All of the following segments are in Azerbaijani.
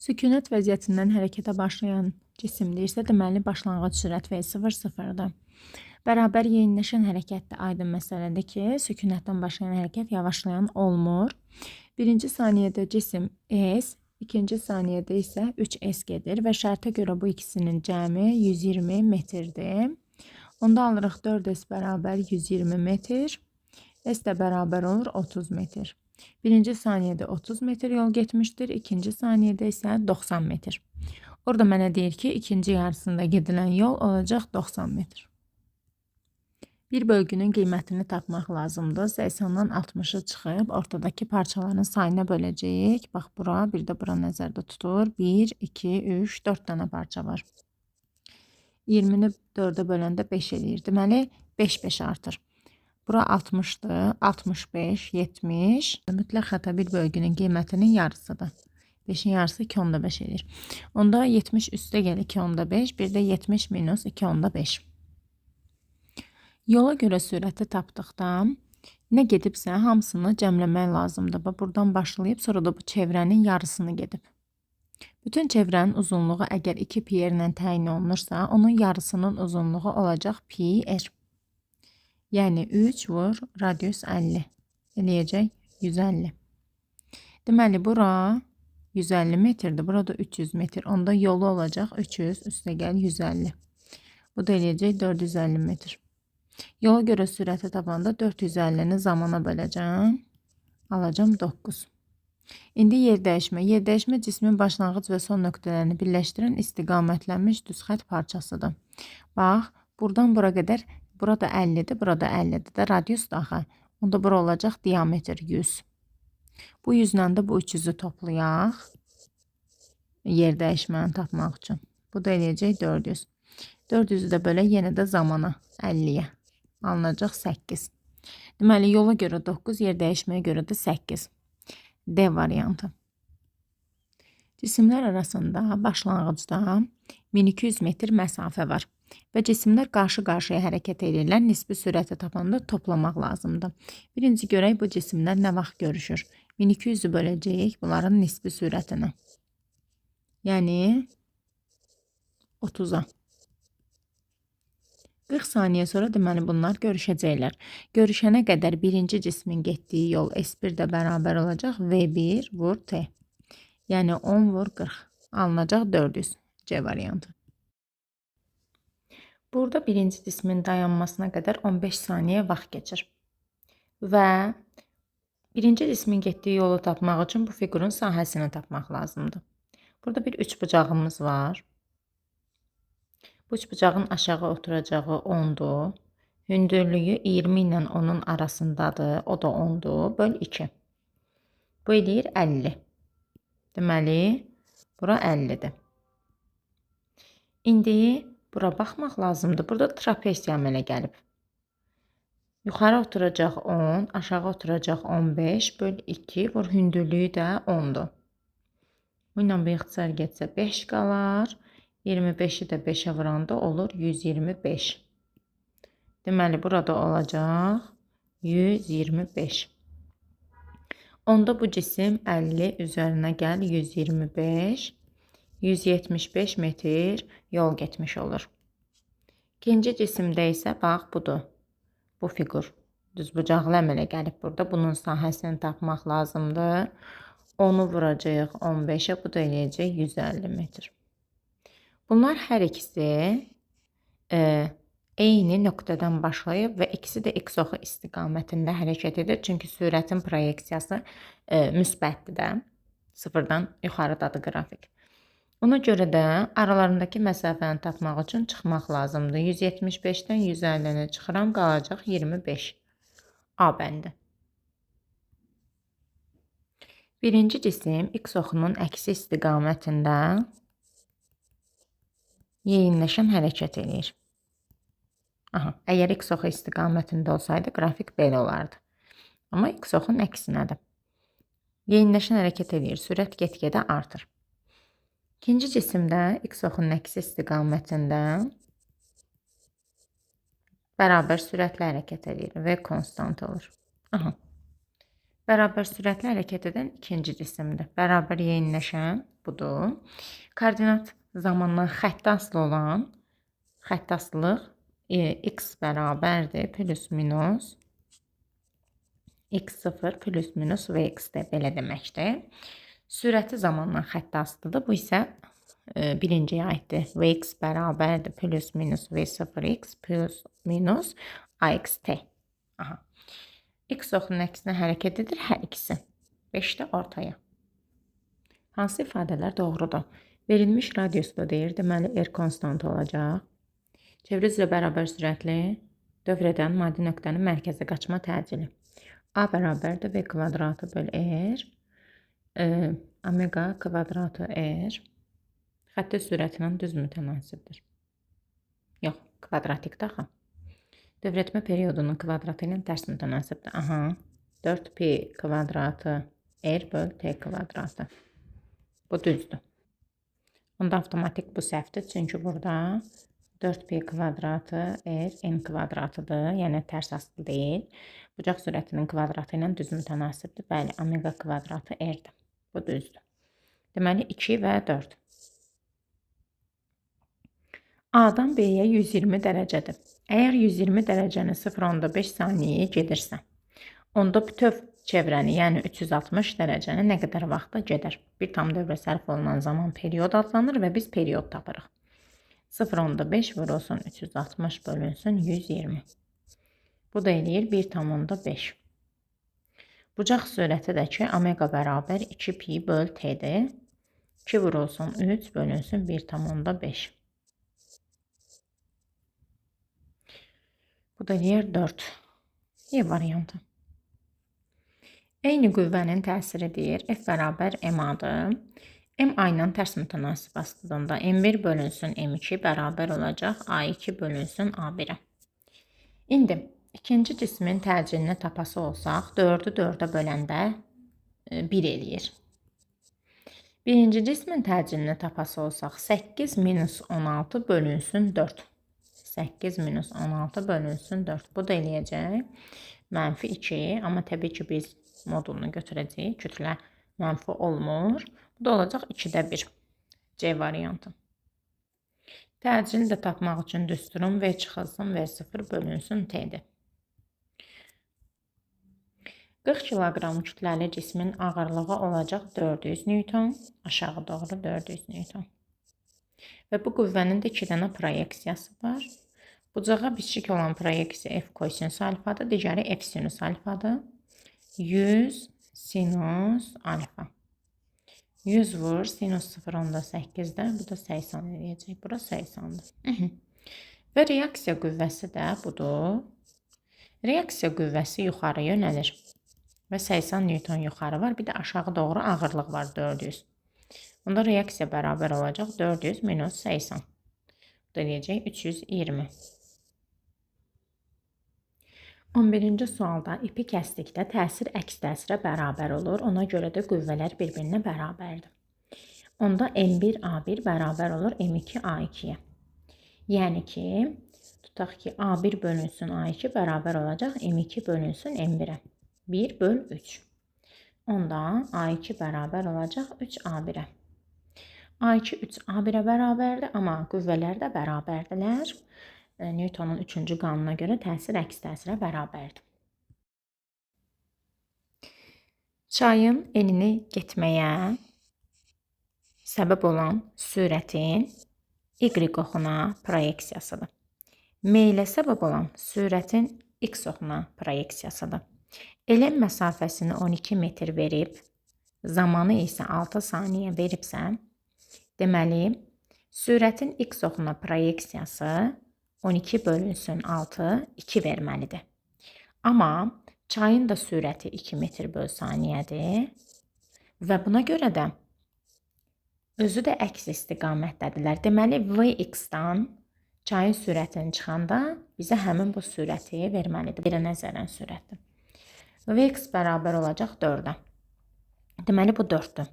Sükunət vəziyyətindən hərəkətə başlayan cisimdir isə, deməli başlanğıc sürət V0 sıfırdır. Bərabər yeyinləşən hərəkət də aydın məsələdir ki, sükunətdən başlayan hərəkət yavaşlayan olmur. Birinci saniyədə cisim S, ikinci saniyədə isə 3S gedir və şərtə görə bu ikisinin cəmi 120 metrdir. Onda alırıq 4S bərabər 120 metr, S də bərabər olur 30 metr. Birinci saniyədə 30 metr yol getmişdir, ikinci saniyədə isə 90 metr. Orada mənə deyir ki, ikinci yarısında gedilən yol olacaq 90 metr. Bir bölgünün qiymətini tapmaq lazımdır. 80-dan 60-ı çıxıb ortadakı parçaların sayına böləcəyik. Bax, bura, bir də bura nəzərdə tutur. 1, 2, 3, 4 dənə parça var. 20-ni 4-ə böləndə 5 eləyir. Deməli, 5-5 artır. Bura 60-dır, 65, 70. Mütləq xəta bir bölgünün qiymətinin yarısıdır. 5-in yarısı 2,5 edir. Onda 70 üstə gəl 2,5, bir də 70 minus 2,5. Yola görə sürəti tapdıqda nə gedibsə hamısını cəmləmək lazımdır. Buradan başlayıb sonra da bu çevrənin yarısını gedib. Bütün çevrənin uzunluğu əgər 2 pi r ilə təyin olunursa, onun yarısının uzunluğu olacaq pi r. Yəni 3 vur radius 50 eləyəcək 150. Deməli bura 150 metrdir, burada 300 metr. Onda yolu olacaq 300 üstə gəl 150. Bu da eləyəcək 450 metr. Yola görə sürəti tapanda 450-ni zamana böləcəm. Alacam 9. İndi yer dəyişmə. Yer dəyişmə cismin başlanğıc və son nöqtələrini birləşdirən istiqamətlənmiş düz xətt parçasıdır. Bax, buradan bura qədər, burada 50-dir, burada 50-dir də radius daxı. Onda bura olacaq diametr 100. Bu 100-lə də bu 300-ü toplayaq. Yer dəyişməni tapmaq üçün. Bu da eləyəcək 400. 400-ü də belə yenə də zamana 50-yə. Alınacaq 8. Deməli, yola görə 9, yer dəyişməyə görə də 8. D variantı. Cisimlər arasında başlanğıcda 1200 metr məsafə var və cisimlər qarşı-qarşıya hərəkət edirlər. Nisbi sürəti tapanda toplamaq lazımdır. Birinci görək bu cisimlər nə vaxt görüşür. 1200-ü böləcəyik bunların nisbi sürətini. Yəni 30-a. 40 saniyə sonra deməli bunlar görüşəcəklər. Görüşənə qədər birinci cismin getdiyi yol S1 də bərabər olacaq V1 vur T. Yəni 10 vur 40. Alınacaq 400. C variantı. Burada birinci cismin dayanmasına qədər 15 saniyə vaxt keçir. Və birinci cismin getdiyi yolu tapmaq üçün bu fiqurun sahəsini tapmaq lazımdır. Burada bir üçbucağımız var. Bu üçbucağın aşağı oturacağı 10'dur. Hündürlüyü 20 ilə 10'un arasındadır. O da 10'dur. Böl 2. Bu eləyir 50. Deməli, bura 50'dir. İndi bura baxmaq lazımdır. Burada trapesiya əmələ gəlib. Yuxarı oturacaq 10, aşağı oturacaq 15, böl 2, vur hündürlüyü də 10'dur. Bu ilə bir ixtisar getsə 5 qalar. 25'i də 5'ə vuranda olur 125. Deməli, burada olacaq 125. Onda bu cisim 50 üzərinə gəl 125. 175 metr yol getmiş olur. İkinci cisimdə isə bax budur. Bu fiqur düzbucaqlı əmələ gəlib burada. Bunun sahəsini tapmaq lazımdır. 10'u vuracaq 15'ə, bu da eləyəcək 150 metr. Bunlar hər ikisi eyni nöqtədən başlayıb və ikisi də x oxu istiqamətində hərəkət edir. Çünki sürətin proyeksiyası müsbətdir də. Sıfırdan yuxarıdadır qrafik. Ona görə də aralarındakı məsafəni tapmaq üçün çıxmaq lazımdır. 175-dən 150-ni çıxıram, qalacaq 25. A bəndi. Birinci cisim x oxunun əksi istiqamətində yeyinləşən hərəkət edir. Əgər x oxu istiqamətində olsaydı, qrafik belə olardı. Amma x oxun əksinədir. Yeyinləşən hərəkət edir, sürət get-gedə artır. İkinci cisimdə x oxunun əksi istiqamətində bərabər sürətlə hərəkət edir və konstant olur. Bərabər sürətlə hərəkət edən ikinci cisimdir. Bərabər yeyinləşən budur. Koordinat zamandan xətti asılı olan xətti asılılıq x bərabərdir plus minus x0 plus minus vx-dir. Belə deməkdir. Sürəti zamandan xətti asılıdır. Bu isə birinciyə aiddir. Vx bərabərdir plus minus v0x plus minus axt. Aha. X oxunun əksinə hərəkət edir hər ikisi. 5-də ortaya. Hansı ifadələr doğrudur? Verilmiş radiusda deyir, deməli R konstantı olacaq. Çevre üzrə bərabər sürətli dövrədən maddi nöqtənin mərkəzə qaçma təcili. A bərabərdir V kvadratı böl R. Omega kvadratı R. Xətti sürətinə düz mütənasibdir. Yox, kvadratikdə axı. Dövrətmə periodunun kvadratı ilə tərs mütənasibdir. Aha. 4pi kvadratı R böl T kvadratı. Bu düzdür. Onda avtomatik bu səhvdir. Çünki burada 4pi kvadratı R n kvadratıdır. Yəni tərs asılı deyil. Bucaq sürətinin kvadratı ilə düz mütənasibdir. Bəli, omega kvadratı R-dir. Bu düzdür. Deməli 2 və 4. A-dan B-yə 120 dərəcədir. Əgər 120 dərəcəni 0,5 saniyəyə gedirsə, onda bütöv çevrəni, yəni 360 dərəcəni nə qədər vaxtda gedər? Bir tam dövrə sərf olunan zaman period adlanır və biz period tapırıq. 0,5 vurulsun 360 bölünsün 120. Bu da eləyir 1,5. Bucaq sürəti də ki, omega bərabər 2pi böl t-dir. 2 vurulsun 3 bölünsün 1,5. Bu da eləyir 4. E variantı. Eyni qüvvənin təsiri deyir. F bərabər MA-dır. MA ilə tərs mütənasib asıldığında M1 bölünsün M2 bərabər olacaq A2 bölünsün A1-ə. İndi ikinci cismin təcilini tapası olsaq, 4-ü 4-ə böləndə 1 eləyir. Birinci cismin təcilini tapası olsaq, 8 minus 16 bölünsün 4. 8 minus 16 bölünsün 4. Bu da eləyəcək mənfi 2. Amma təbii ki, biz modulunu götürəcəyik. Kütlə mənfi olmur. Bu da olacaq 2-də 1. C variantı. Təcili də tapmaq üçün düsturum V çıxılsın V0 bölünsün T'dir. 40 kiloqram kütləli cismin ağırlığı olacaq 400 Newton. Aşağı doğru 400 Newton. Və bu qüvvənin də 2 dənə proyeksiyası var. Bucağa biçik olan proyeksiya F kosinus alfadır, digəri F sinus alfadır. 100 sinus alfa. 100 vur, sinus 0,8-də, bu da 80 eləyəcək. Bura 80-dır. Və reaksiya qüvvəsi də budur. Reaksiya qüvvəsi yuxarı yönəlir. Və 80 Newton yuxarı var, bir də aşağı doğru ağırlıq var 400. Onda reaksiya bərabər olacaq 400 minus 80. Bu da eləyəcək 320. 11-ci sualda ipi kəsdikdə təsir əks təsirə bərabər olur. Ona görə də qüvvələr bir-birinə bərabərdir. Onda M1A1 bərabər olur M2A2-yə. Yəni ki, tutaq ki, A1 bölünsün A2 bərabər olacaq M2 bölünsün M1-ə. 1 böl 3. Onda A2 bərabər olacaq 3A1-ə. A2 3A1-ə bərabərdir, amma qüvvələr də bərabərdirlər. Newtonun 3-cü qanuna görə təsir əks təsirə bərabərdir. Çayın enini getməyə səbəb olan sürətin y oxuna proyeksiyasıdır. Meylə səbəb olan sürətin x oxuna proyeksiyasıdır. Elm məsafəsini 12 metr verib, zamanı isə 6 saniyə veribsə, deməli, sürətin x oxuna proyeksiyası 12 bölünsün 6, 2 verməlidir. Amma çayın da sürəti 2 metr böl saniyədir və buna görə də özü də əks istiqamətdədirlər. Deməli, Vx-dan çayın sürətini çıxanda bizə həmin bu sürəti verməlidir. Belə nəzərən sürətdir. Vx bərabər olacaq 4-ə. Deməli, bu 4-dür.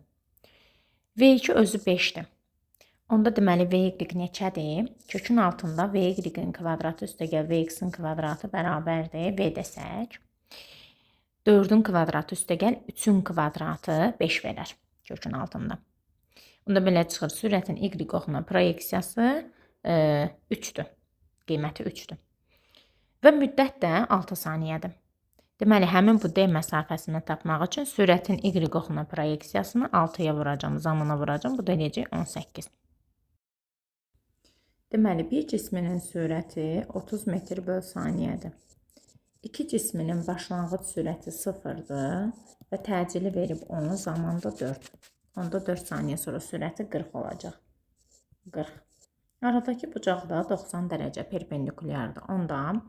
V2 özü 5-dir. Onda deməli V-y neçədir? Kökün altında V-y-in kvadratı üstəgəl V-x-in kvadratı bərabərdir. V desək. 4-ün kvadratı üstəgəl 3-ün kvadratı 5 verər kökün altında. Onda belə çıxır. Sürətin y oxuna proyeksiyası 3-dür. Qiyməti 3-dür. Və müddət də 6 saniyədir. Deməli, həmin bu D məsafəsini tapmaq üçün sürətin y oxuna proyeksiyasını 6-ya vuracam, zamana vuracam. Bu da eləyəcək 18. Deməli, bir cisminin sürəti 30 metr böl saniyədir. İki cisminin başlanğıc sürəti 0-dır və təcili verib 10, zamanda 4. Onda 4 saniyə sonra sürəti 40 olacaq. 40. Aradakı bucaq da 90 dərəcə perpendikulyardır. Onda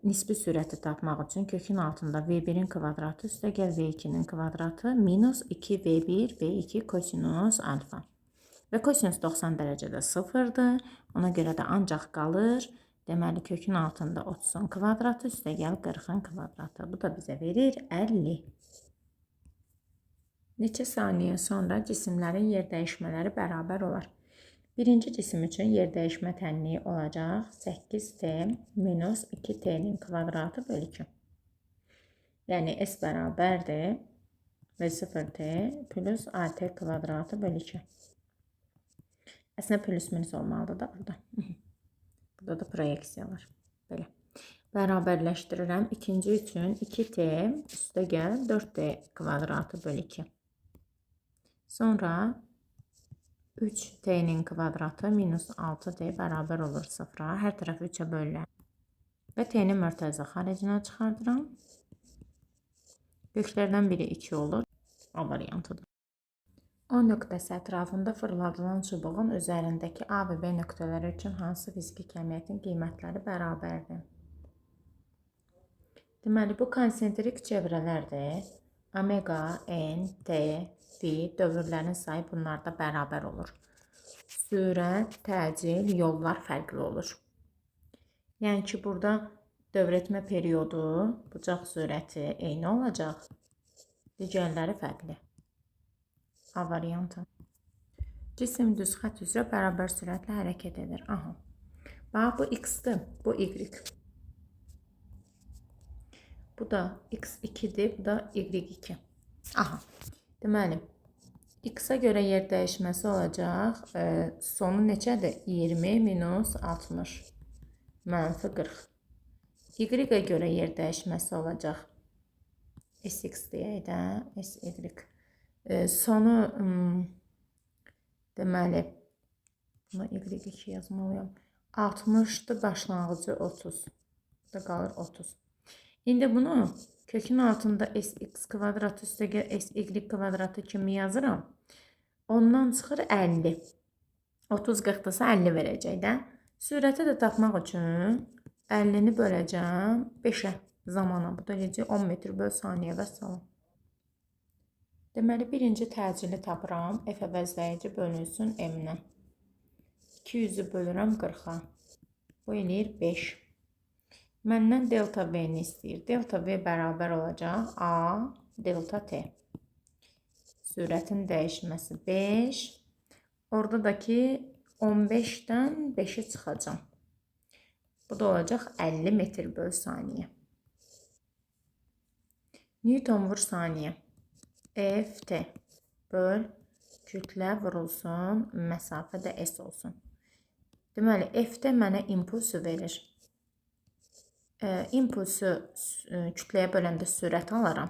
nisbi sürəti tapmaq üçün kökün altında V1-in kvadratı üstəgəl V2-nin kvadratı minus 2V1 V2 kosinus alfa. Və kosinus 90 dərəcədə 0-dır. Ona görə də ancaq qalır. Deməli, kökün altında 30-un kvadratı üstəgəl 40-ın kvadratı. Bu da bizə verir 50. Neçə saniyə sonra cisimlərin yer dəyişmələri bərabər olar? Birinci cisim üçün yer dəyişmə tənliyi olacaq 8t minus 2t'nin kvadratı bölü 2. Yəni s bərabərdir və 0t plus at kvadratı bölü 2. Əslində plus minus olmalıdır da burada. Burada da proyeksiya var. Belə. Bərabərləşdirirəm. İkinci üçün 2t üstəgəl 4t kvadratı bölü 2. Sonra 3t'nin kvadratı minus 6t bərabər olur 0-a. Hər tərəf 3-ə bölürəm. Və t'nin mörtəzə xaricinə çıxardıram. Köklərdən biri 2 olur. A variantıdır. O nöqtəsi ətrafında fırladılan çubuğun üzərindəki A və B nöqtələri üçün hansı fiziki kəmiyyətin qiymətləri bərabərdir? Deməli, bu konsentrik çevrələrdir. Omega, N, T, Fi dövrlərin sayı bunlarda bərabər olur. Sürət, təcil, yollar fərqli olur. Yəni ki, burada dövr etmə periodu, bucaq sürəti eyni olacaq. Digərləri fərqli. A variantı. Cisim düz xətt üzrə bərabər sürətlə hərəkət edir. Aha. Bax, bu x-dir, bu y. Bu da x2-dir, bu da y2. Aha. Deməli, x-a görə yer dəyişməsi olacaq. Sonu neçədir? 20 minus 60 mənfi 40. Y-ə görə yer dəyişməsi olacaq. Sx deyək də, sy. Sonu deməli buna y2 yazmalıyam. 60'dır, başlanğıcı 30. Burada qalır 30. İndi bunu kökün altında sx kvadratı üstəgəl sy kvadratı kimi yazıram. Ondan çıxır 50. 30 40-dırsa 50 verəcək də. Sürəti də tapmaq üçün 50-ni böləcəm 5-ə zamana. Bu da eləcək 10 metr böl saniyə və salam. Deməli, birinci təcili tapıram. F əvəzləyici bölünsün M-nə. 200-ü bölürəm 40-a. Bu eləyir 5. Məndən delta V-ni istəyir. Delta V bərabər olacaq A delta T. Sürətin dəyişməsi 5. Orada da ki 15-dən 5-i çıxacam. Bu da olacaq 50 metr böl saniyə. Newton vur saniyə. Ft böl kütlə vurulsun, məsafə də S olsun. Deməli, Ft mənə impulsu verir. İmpulsu kütləyə böləndə sürət alaram.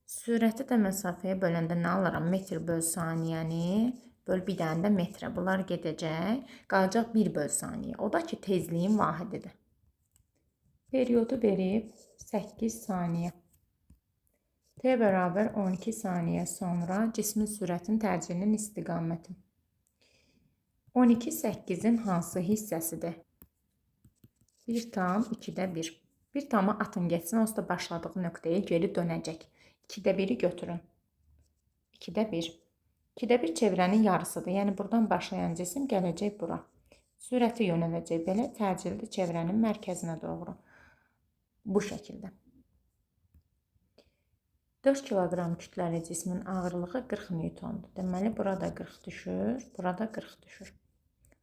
Sürəti də məsafəyə böləndə nə alaram? Metr böl saniyəni böl bir dənə də metrə. Bunlar gedəcək. Qalacaq 1 böl saniyə. O da ki, tezliyin vahididir. Periodu verib 8 saniyə. T bərabər 12 saniyə sonra cismin sürətin təcilinin istiqaməti. 12 8-in hansı hissəsidir? 1 tam 2-də 1. 1 tamı atın getsin, onsuz da başladığı nöqtəyə geri dönəcək. 2-də 1-i götürün. 2-də 1. 2-də 1 çevrənin yarısıdır. Yəni, buradan başlayan cisim gələcək bura. Sürəti yönələcək belə təcilli çevrənin mərkəzinə doğru. Bu şəkildə. 4 kiloqram kütləli cismin ağırlığı 40 newtondur. Deməli, burada 40 düşür, burada 40 düşür.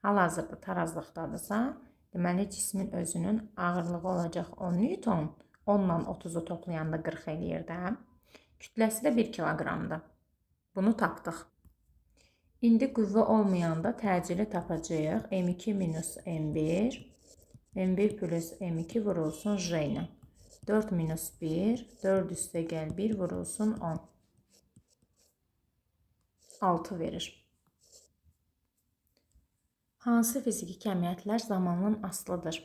Hal-hazırda tarazlıqdadırsa, deməli, cismin özünün ağırlığı olacaq 10 newton. 10 ilə 30-u toplayanda 40 eləyir də. Kütləsi də 1 kiloqramdır. Bunu tapdıq. İndi qüvvə olmayanda təcili tapacağıq. M2 minus M1. M1 plus M2 vurulsun J ilə. 4 minus 1. 4 üstə gəl 1 vurulsun 10. 6 verir. Hansı fiziki kəmiyyətlər zamandan asılıdır?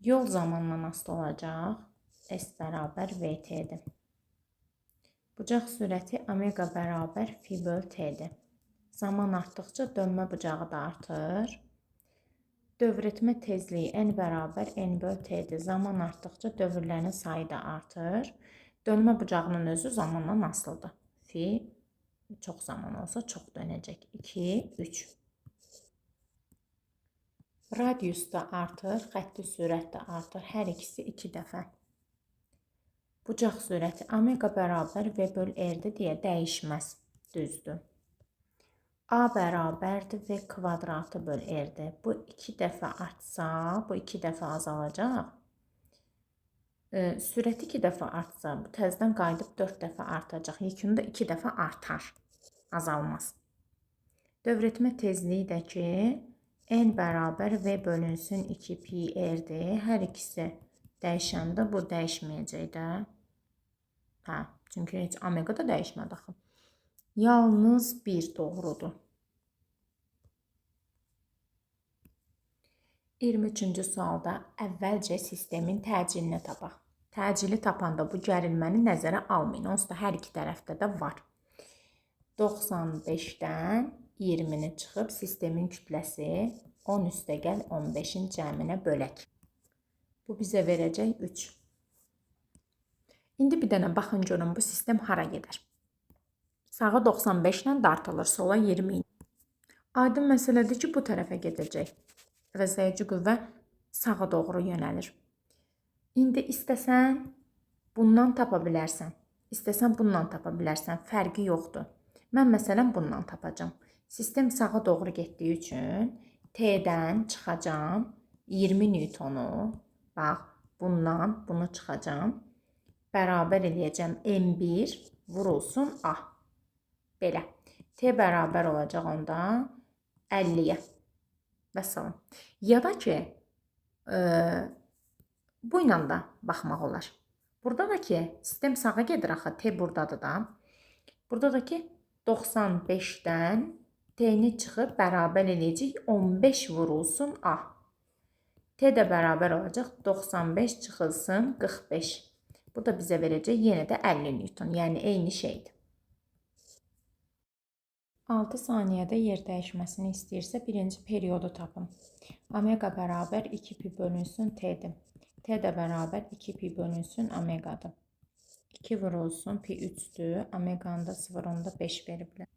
Yol zamandan asılı olacaq. S bərabər VT-dir. Bucaq sürəti omega bərabər fi böl T-dir. Zaman artdıqca dönmə bucağı da artır. Dövr etmə tezliyi n bərabər n böl T-dir. Zaman artdıqca dövrlərin sayı da artır. Dönmə bucağının özü zamandan asılıdır. Fi çox zaman olsa çox dönəcək. 2, 3. Radius da artır, xətti sürət də artır. Hər ikisi 2 dəfə. Bucaq sürəti omega bərabər V böl R-dir deyə dəyişməz. Düzdür. A bərabərdir V kvadratı böl R-dir. Bu 2 dəfə artsa, bu 2 dəfə azalacaq. Sürəti 2 dəfə artsa, bu təzədən qayıdıb 4 dəfə artacaq. Yekunda 2 dəfə artar, azalmaz. Dövr etmə tezliyi də ki, n bərabər V bölünsün 2 pi R-dir. Hər ikisi dəyişəndə bu dəyişməyəcək də. Hə, çünki heç omega da dəyişmədi axı. Yalnız 1 doğrudur. 23-cü sualda əvvəlcə sistemin təcilini tapaq. Təcili tapanda bu gərilməni nəzərə almayın. Onsuz da hər iki tərəfdə də var. 95-dən 20-ni çıxıb sistemin kütləsi 10 üstə gəl 15-in cəminə bölək. Bu bizə verəcək 3. İndi bir dənə baxın görün bu sistem hara gedər. Sağa 95 ilə dartılır, sola 20. Aydın məsələdir ki, bu tərəfə gedəcək. Əvəzləyici qüvvə sağa doğru yönəlir. İndi istəsən bundan tapa bilərsən. İstəsən bundan tapa bilərsən. Fərqi yoxdur. Mən məsələn bundan tapacağım. Sistem sağa doğru getdiyi üçün T-dən çıxacağım 20 newtonu. Bax, bundan bunu çıxacağım. Bərabər eləyəcəm M1 vurulsun A. Belə. T bərabər olacaq onda 50-yə. Vəssalam. Ya da ki, bu ilə də baxmaq olar. Burada da ki, sistem sağa gedir axı, T buradadır da. Burada da ki, 95-dən T-ni çıxıb bərabər eləyəcək 15 vurulsun A. T də bərabər olacaq 95 çıxılsın 45. Bu da bizə verəcək yenə də 50 newton, yəni eyni şeydir. 6 saniyədə yer dəyişməsini istəyirsə, birinci periodu tapın. Omega bərabər 2 pi bölünsün T-dir. T də bərabər 2 pi bölünsün omegadır. 2 vurulsun pi 3'dür. Omeganı da 0.5 veriblər.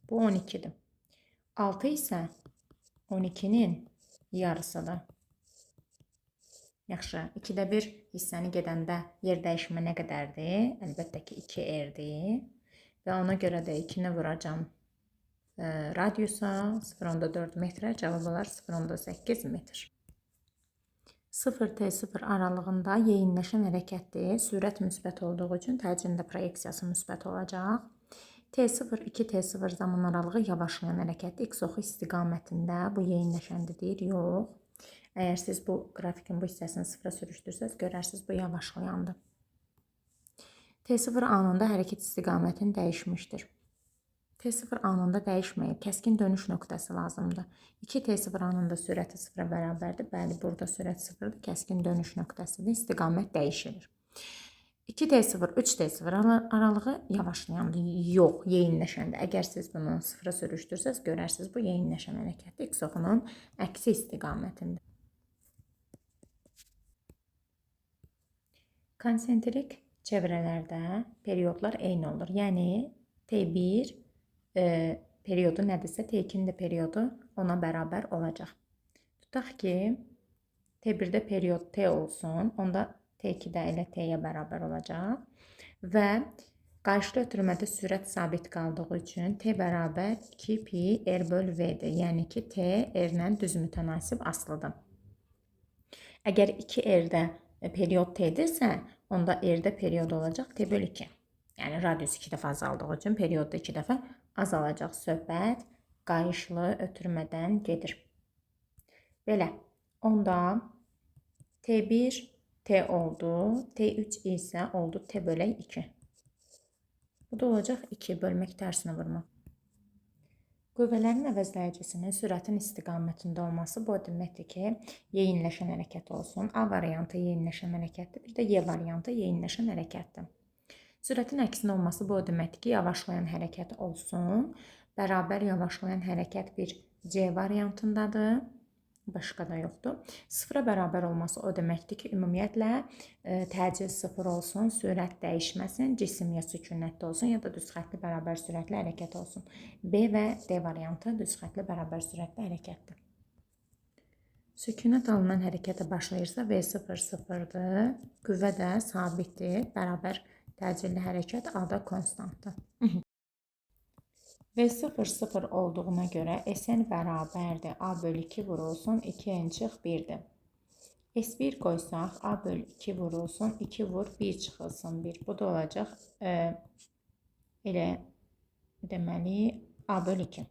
Bu 12'dir. 6 isə 12'nin yarısıdır. Yaxşı, 2'də 1 hissəni gedəndə yer dəyişmə nə qədərdir? Əlbəttə ki, 2 R-dir. Və ona görə də 2-ni vuracam radiusa 0.4 metrə, cavab olar 0.8 metr. 0T0 aralığında yeyinləşən hərəkətdir. Sürət müsbət olduğu üçün təcilin də proyeksiyası müsbət olacaq. T0, 2T0 zaman aralığı yavaşlayan hərəkətdir. X oxu istiqamətində bu yeyinləşəndir deyir, yox. Əgər siz bu qrafikin bu hissəsini sıfıra sürüşdürsəz, görərsiniz bu yavaşlayandır. T0 anında hərəkət istiqamətini dəyişmişdir. T0 anında dəyişməyir. Kəskin dönüş nöqtəsi lazımdır. 2T0 anında sürəti 0-a bərabərdir. Bəli, burada sürət 0-dır. Kəskin dönüş nöqtəsidir. İstiqamət dəyişilir. 2T0, 3T0 aralığı yavaşlayandır. Yox, yeyinləşəndir. Əgər siz bunu 0-a sürüşdürsəz, görərsiniz bu yeyinləşən hərəkətdir. X oxunun əksi istiqamətində. Konsentrik çevrələrdə periodlar eyni olur. Yəni T1 periodu nədirsə, T2-nin də periodu ona bərabər olacaq. Tutaq ki, T1-də period T olsun, onda T2-də elə T-yə bərabər olacaq. Və qarşıda ötürmədə sürət sabit qaldığı üçün T bərabər 2 pi R böl V-dir. Yəni ki, T R-lə düz mütənasib asılıdır. Əgər 2R-də period T-dirsə, onda R-də period olacaq T böl 2. Yəni radius 2 dəfə azaldığı üçün period da 2 dəfə azalacaq. Söhbət qayışlı ötürmədən gedir. Belə, onda T1 T oldu, T3 isə oldu T bölək 2. Bu da olacaq 2 bölmək tərsinə vurmaq. Qüvvələrin əvəzləyicisinin sürətin istiqamətində olması bu o deməkdir ki, yeyinləşən hərəkət olsun. A variantı yeyinləşən hərəkətdir, bir də Y variantı yeyinləşən hərəkətdir. Sürətin əksinə olması bu o deməkdir ki, yavaşlayan hərəkət olsun. Bərabər yavaşlayan hərəkət bir C variantındadır. Başqa da yoxdur. Sıfıra bərabər olması o deməkdir ki, ümumiyyətlə təcil sıfır olsun, sürət dəyişməsin, cisim ya sükunətdə olsun, ya da düz xəttli bərabər sürətli hərəkət olsun. B və D variantı düz xəttli bərabər sürətli hərəkətdir. Sükunət alınan hərəkətə başlayırsa V0 sıfırdır, qüvvə də sabitdir, bərabər təcilli hərəkət A-da konstantdır. V0 0 olduğuna görə Sn bərabərdir. A bölü 2 vurulsun 2n çıx 1'dir. S1 qoysaq A bölü 2 vurulsun 2 vur 1 çıxılsın 1. Bu da olacaq elə deməli A bölü 2.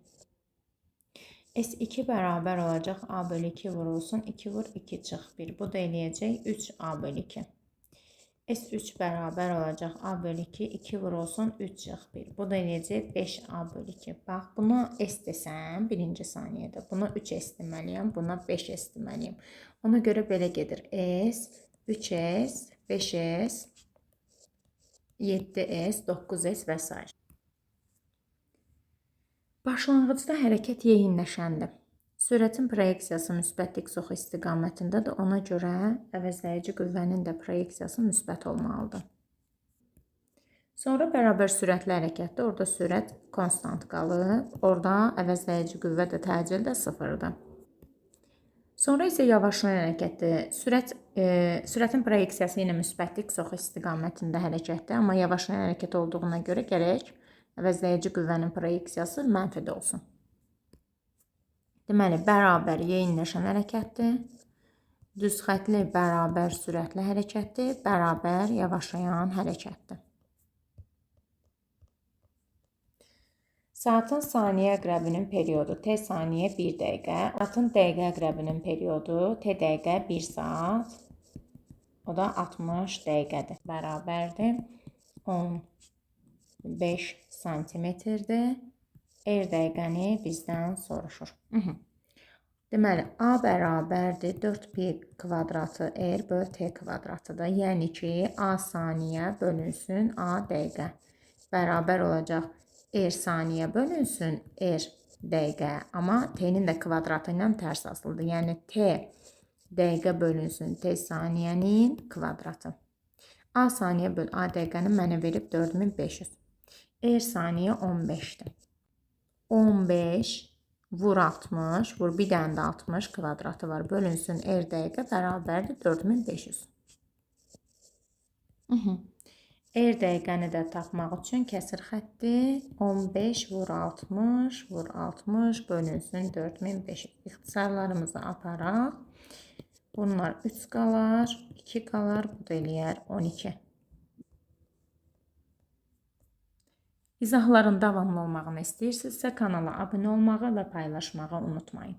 S2 bərabər olacaq A bölü 2 vurulsun 2 vur 2 çıx 1. Bu da eləyəcək 3 A bölü 2. S3 bərabər olacaq A bölü 2, 2 vurulsun 3 çıx 1. Bu da eləyəcək 5 A bölü 2. Bax, buna S desəm, birinci saniyədə. Buna 3S deməliyəm, buna 5S deməliyəm. Ona görə belə gedir. S, 3S, 5S, 7S, 9S və s. Başlanğıcda hərəkət yeyinləşəndir. Sürətin proyeksiyası müsbət dik soxu istiqamətindədir. Ona görə əvəzləyici qüvvənin də proyeksiyası müsbət olmalıdır. Sonra bərabər sürətli hərəkətdə orada sürət konstant qalıb. Orada əvəzləyici qüvvə də təcil də sıfırdır. Sonra isə yavaşlayan hərəkətdir. Sürətin proyeksiyası yenə müsbət dik soxu istiqamətində hərəkətdir. Amma yavaşlayan hərəkət olduğuna görə gərək əvəzləyici qüvvənin proyeksiyası mənfidə olsun. Deməli, bərabər yeyinləşən hərəkətdir, düz xəttli bərabər sürətli hərəkətdir, bərabər yavaşlayan hərəkətdir. Saatın saniyə əqrəbinin periodu T saniyə 1 dəqiqə, saatın dəqiqə əqrəbinin periodu T dəqiqə 1 saat, o da 60 dəqiqədir. Bərabərdir 15 santimetrdir. R dəqiqəni bizdən soruşur. Deməli, A bərabərdir 4pi kvadratı R böl T kvadratıdır. Yəni ki, A saniyə bölünsün A dəqiqə. Bərabər olacaq R saniyə bölünsün R dəqiqə. Amma T-nin də kvadratı ilə tərs asılıdır. Yəni T dəqiqə bölünsün T saniyənin kvadratı. A saniyə böl A dəqiqəni mənə verib 4500. R saniyə 15'dir. 15 vur 60, vur bir dənə də 60 kvadratı var. Bölünsün R dəqiqə bərabərdir 4500. R dəqiqəni də tapmaq üçün kəsir xətti 15 vur 60, vur 60 bölünsün 4500. İxtisarlarımızı aparaq. Bunlar 3 qalar, 2 qalar, bu da eləyər 12. İzahların davamlı olmağını istəyirsinizsə kanala abunə olmağı və paylaşmağı unutmayın.